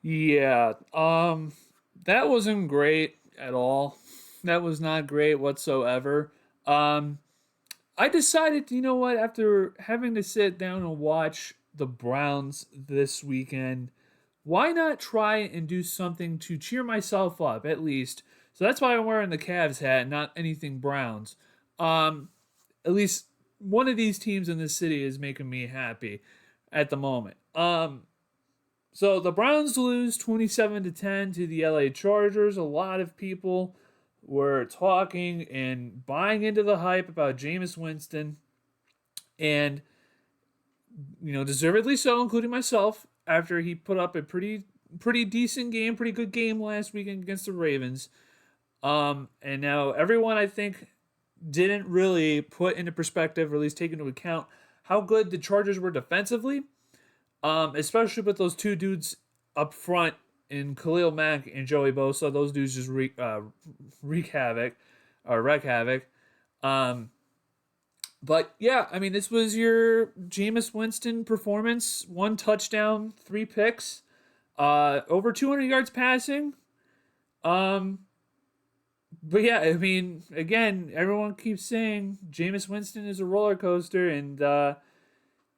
Yeah, that wasn't great at all. That was not great whatsoever. Um, I decided, you know what, after having to sit down and watch the Browns this weekend, why not try and do something to cheer myself up at least? So that's why I'm wearing the Cavs hat, not anything Browns. Um, at least one of these teams in this city is making me happy at the moment. So the Browns lose 27-10 to the LA Chargers. A lot of people were talking and buying into the hype about Jameis Winston, and deservedly so, including myself. After he put up a pretty decent game, pretty good game last weekend against the Ravens. And now everyone, I think, didn't really put into perspective, or at least take into account, how good the Chargers were defensively. Especially with those two dudes up front in Khalil Mack and Joey Bosa. Those dudes just wreak havoc or wreak havoc. Um, but yeah, I mean, this was your Jameis Winston performance. One touchdown, three picks, over 200 yards passing. Um, but yeah, I mean, again, everyone keeps saying Jameis Winston is a roller coaster, and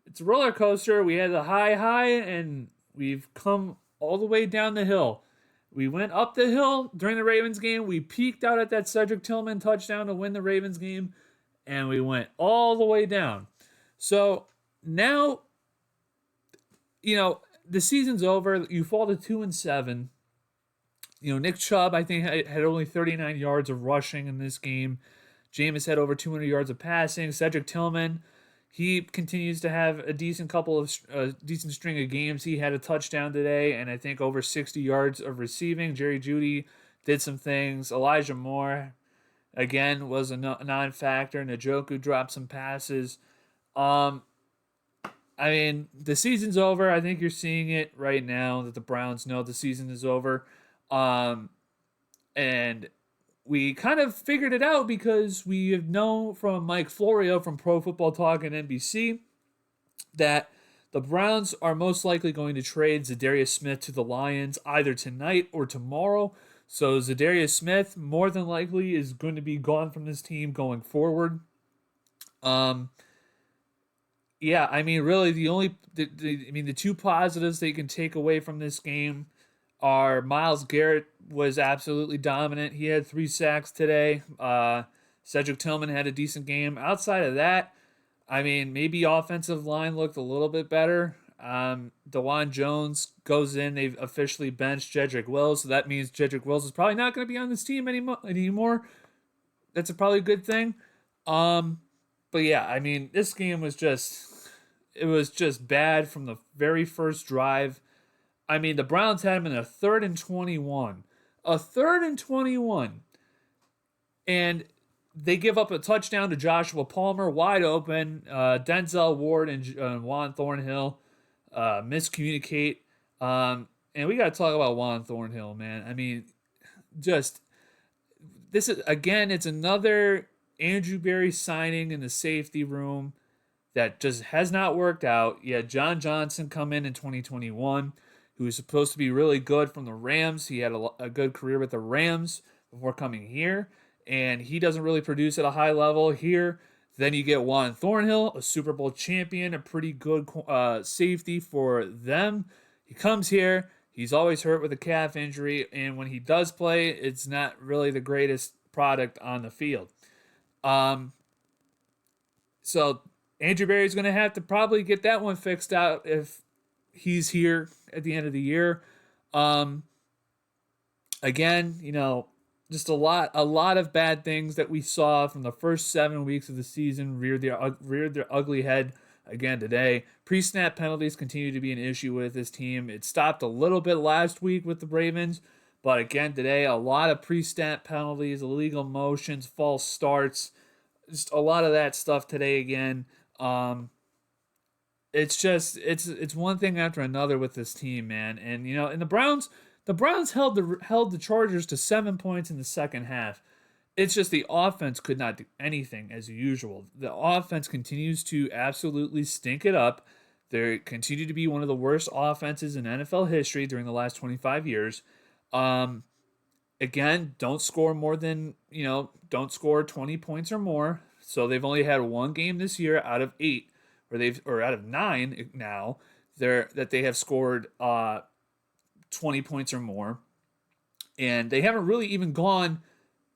it's a roller coaster. We had a high, and we've come all the way down the hill. We went up the hill during the Ravens game. We peaked out at that Cedric Tillman touchdown to win the Ravens game, and we went all the way down. So now, the season's over. You fall to 2-7. Nick Chubb, I think, had only 39 yards of rushing in this game. Jameis had over 200 yards of passing. Cedric Tillman, he continues to have a decent string of games. He had a touchdown today, and I think over 60 yards of receiving. Jerry Jeudy did some things. Elijah Moore, again, was a non-factor. Njoku dropped some passes. Um, I mean, the season's over. I think you're seeing it right now that the Browns know the season is over. Um, and we kind of figured it out because we have known from Mike Florio from Pro Football Talk and NBC that the Browns are most likely going to trade Zadarius Smith to the Lions either tonight or tomorrow. So Zadarius Smith more than likely is going to be gone from this team going forward. Um, yeah, I mean, really, the two positives they can take away from this game are Myles Garrett was absolutely dominant. He had 3 sacks today. Cedric Tillman had a decent game. Outside of that, I mean, maybe offensive line looked a little bit better. Dewan Jones goes in. They've officially benched Jedrick Wills, so that means Jedrick Wills is probably not going to be on this team anymore. That's probably a good thing. Um, but yeah, I mean, this game was just bad from the very first drive. I mean, the Browns had him in a 3rd and 21. A 3rd and 21. And they give up a touchdown to Joshua Palmer, wide open. Denzel Ward and Juan Thornhill miscommunicate. And we got to talk about Juan Thornhill, man. I mean, just this is, again, it's another Andrew Berry signing in the safety room that just has not worked out. You had John Johnson come in 2021, who was supposed to be really good from the Rams. He had a good career with the Rams before coming here, and he doesn't really produce at a high level here. Then you get Juan Thornhill, a Super Bowl champion, a pretty good safety for them. He comes here. He's always hurt with a calf injury, and when he does play, it's not really the greatest product on the field. Um, so Andrew Berry's going to have to probably get that one fixed out if he's here at the end of the year. Um, Again, just a lot of bad things that we saw from the first 7 weeks of the season reared their ugly head again today. Pre-snap penalties continue to be an issue with this team. It stopped a little bit last week with the Ravens, but again today, a lot of pre-snap penalties, illegal motions, false starts, just a lot of that stuff today again. It's one thing after another with this team, man. And the Browns held the Chargers to 7 points in the second half. It's just the offense could not do anything as usual. The offense continues to absolutely stink it up. They continue to be one of the worst offenses in NFL history during the last 25 years. Um, Again, don't score more than, don't score 20 points or more. So they've only had one game this year out of 8, or out of 9 now, that they have scored 20 points or more. And they haven't really even gone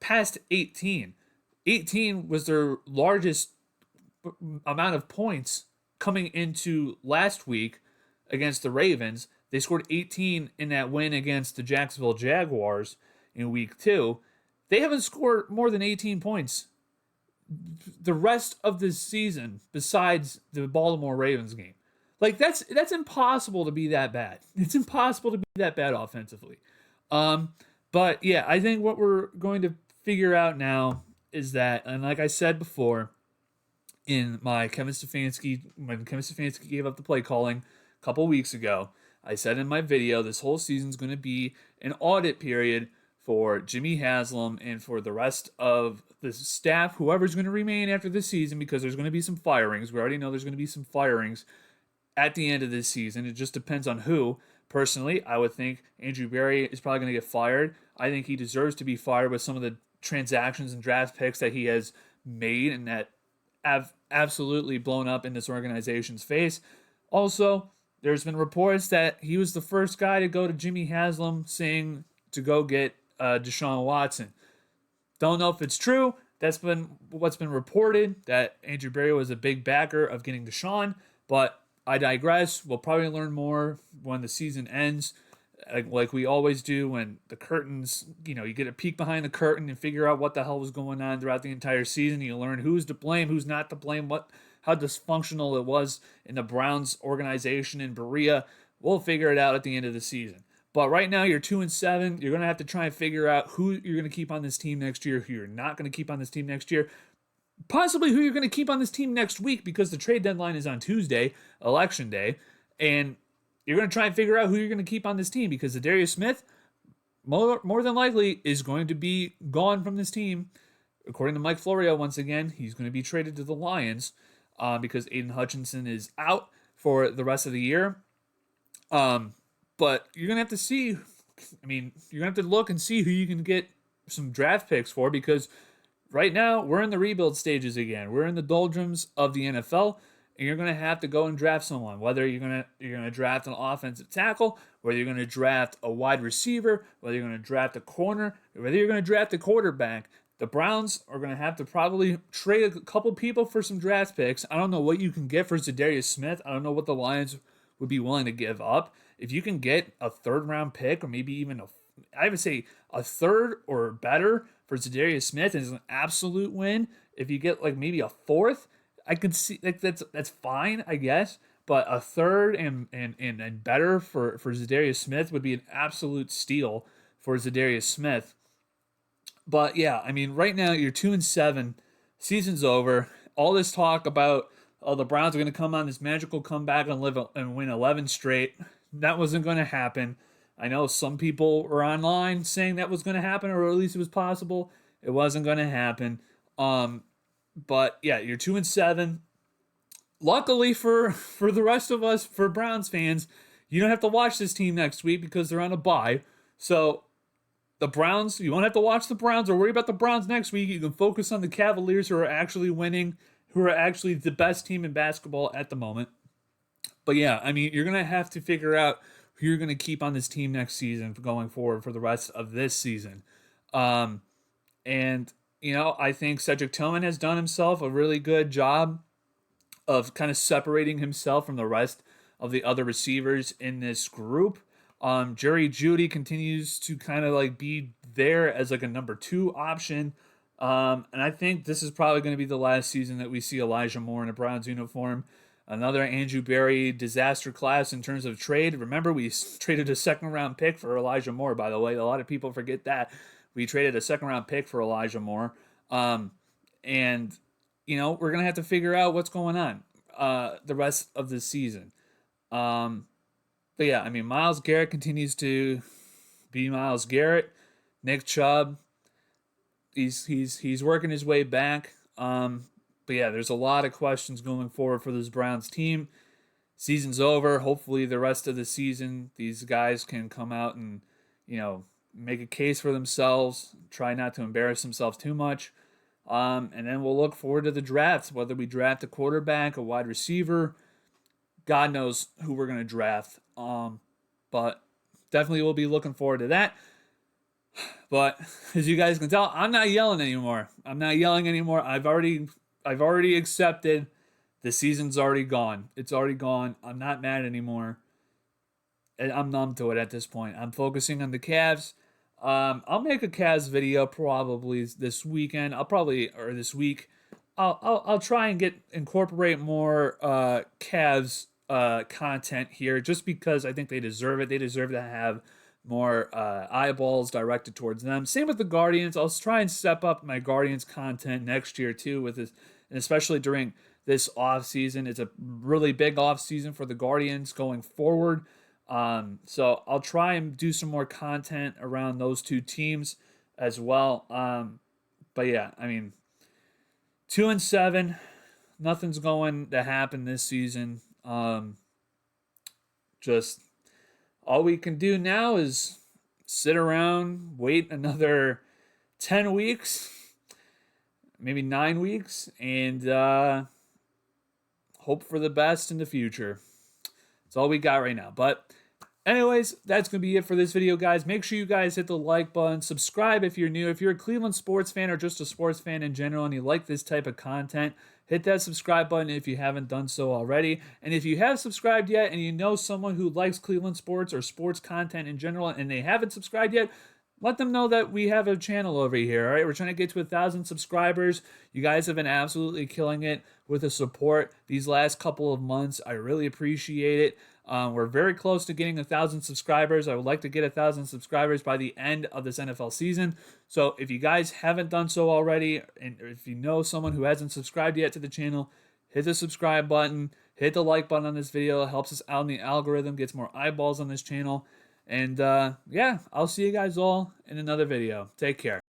past 18. 18 was their largest amount of points coming into last week against the Ravens. They scored 18 in that win against the Jacksonville Jaguars in week 2. They haven't scored more than 18 points the rest of this season besides the Baltimore Ravens game. Like, that's impossible to be that bad. It's impossible to be that bad offensively. But yeah, I think what we're going to figure out now is that, and like I said before, in my Kevin Stefanski, when Kevin Stefanski gave up the play calling a couple weeks ago, I said in my video, this whole season is going to be an audit period for Jimmy Haslam and for the rest of the staff, whoever's going to remain after this season, because there's going to be some firings. We already know there's going to be some firings at the end of this season. It just depends on who. Personally, I would think Andrew Berry is probably going to get fired. I think he deserves to be fired with some of the transactions and draft picks that he has made and that have absolutely blown up in this organization's face. Also, there's been reports that he was the first guy to go to Jimmy Haslam saying to go get Deshaun Watson. Don't know if it's true. That's been what's been reported, that Andrew Berry was a big backer of getting Deshaun, but I digress. We'll probably learn more when the season ends, like we always do when the curtains, you get a peek behind the curtain and figure out what the hell was going on throughout the entire season. You learn who's to blame, who's not to blame, how dysfunctional it was in the Browns organization in Berea. We'll figure it out at the end of the season. But right now, you're 2-7. You're going to have to try and figure out who you're going to keep on this team next year, who you're not going to keep on this team next year, possibly who you're going to keep on this team next week, because the trade deadline is on Tuesday, election day, and you're going to try and figure out who you're going to keep on this team, because Zadarius Smith, more than likely, is going to be gone from this team. According to Mike Florio, once again, he's going to be traded to the Lions because Aiden Hutchinson is out for the rest of the year. But you're going to have to see, you're going to have to look and see who you can get some draft picks for, because right now we're in the rebuild stages again. We're in the doldrums of the NFL, and you're going to have to go and draft someone, whether you're going to draft an offensive tackle, whether you're going to draft a wide receiver, whether you're going to draft a corner, whether you're going to draft a quarterback. The Browns are going to have to probably trade a couple people for some draft picks. I don't know what you can get for Zadarius Smith. I don't know what the Lions would be willing to give up. If you can get a third-round pick, or maybe even I would say a third or better for Zadarius Smith, is an absolute win. If you get like maybe a fourth, I could see that's fine, I guess. But a third and better for Zadarius Smith would be an absolute steal for Zadarius Smith. But yeah, right now you're 2-7, season's over. All this talk about the Browns are going to come on this magical comeback and win 11 straight. That wasn't going to happen. I know some people were online saying that was going to happen, or at least it was possible. It wasn't going to happen. But yeah, you're 2-7. Luckily for the rest of us, for Browns fans, you don't have to watch this team next week because they're on a bye. So the Browns, you won't have to watch the Browns or worry about the Browns next week. You can focus on the Cavaliers, who are actually winning, who are actually the best team in basketball at the moment. But yeah, you're going to have to figure out who you're going to keep on this team next season going forward for the rest of this season. And, I think Cedric Tillman has done himself a really good job of kind of separating himself from the rest of the other receivers in this group. Jerry Jeudy continues to kind of be there as a number 2 option. And I think this is probably going to be the last season that we see Elijah Moore in a Browns uniform. Another Andrew Berry disaster class in terms of trade. Remember, we traded a second-round pick for Elijah Moore, by the way. A lot of people forget that. We traded a second-round pick for Elijah Moore. And, we're going to have to figure out what's going on the rest of the season. But yeah, Myles Garrett continues to be Myles Garrett. Nick Chubb, he's working his way back. But yeah, there's a lot of questions going forward for this Browns team. season's over. Hopefully, the rest of the season, these guys can come out and, make a case for themselves. Try not to embarrass themselves too much. And then we'll look forward to the drafts, whether we draft a quarterback, a wide receiver. God knows who we're going to draft. But definitely we'll be looking forward to that. But as you guys can tell, I'm not yelling anymore. I've already accepted the season's already gone. It's already gone. I'm not mad anymore. I'm numb to it at this point. I'm focusing on the Cavs. I'll make a Cavs video probably this weekend. Or this week. I'll try and incorporate more Cavs content here, just because I think they deserve it. They deserve to have more eyeballs directed towards them. Same with the Guardians. I'll try and step up my Guardians content next year too, with this, and especially during this off season. It's a really big off season for the Guardians going forward. So I'll try and do some more content around those two teams as well. But yeah, 2-7, nothing's going to happen this season. Just all we can do now is sit around, wait another 10 weeks, maybe 9 weeks, and hope for the best in the future. That's all we got right now. But anyways, that's going to be it for this video, guys. Make sure you guys hit the like button. Subscribe if you're new. If you're a Cleveland sports fan or just a sports fan in general and you like this type of content, hit that subscribe button if you haven't done so already. And if you have subscribed yet and you know someone who likes Cleveland sports or sports content in general and they haven't subscribed yet, let them know that we have a channel over here, all right? We're trying to get to 1,000 subscribers. You guys have been absolutely killing it with the support these last couple of months. I really appreciate it. We're very close to getting 1,000 subscribers. I would like to get 1,000 subscribers by the end of this NFL season. So if you guys haven't done so already, and if you know someone who hasn't subscribed yet to the channel, hit the subscribe button, hit the like button on this video. It helps us out in the algorithm, gets more eyeballs on this channel. And yeah, I'll see you guys all in another video. Take care.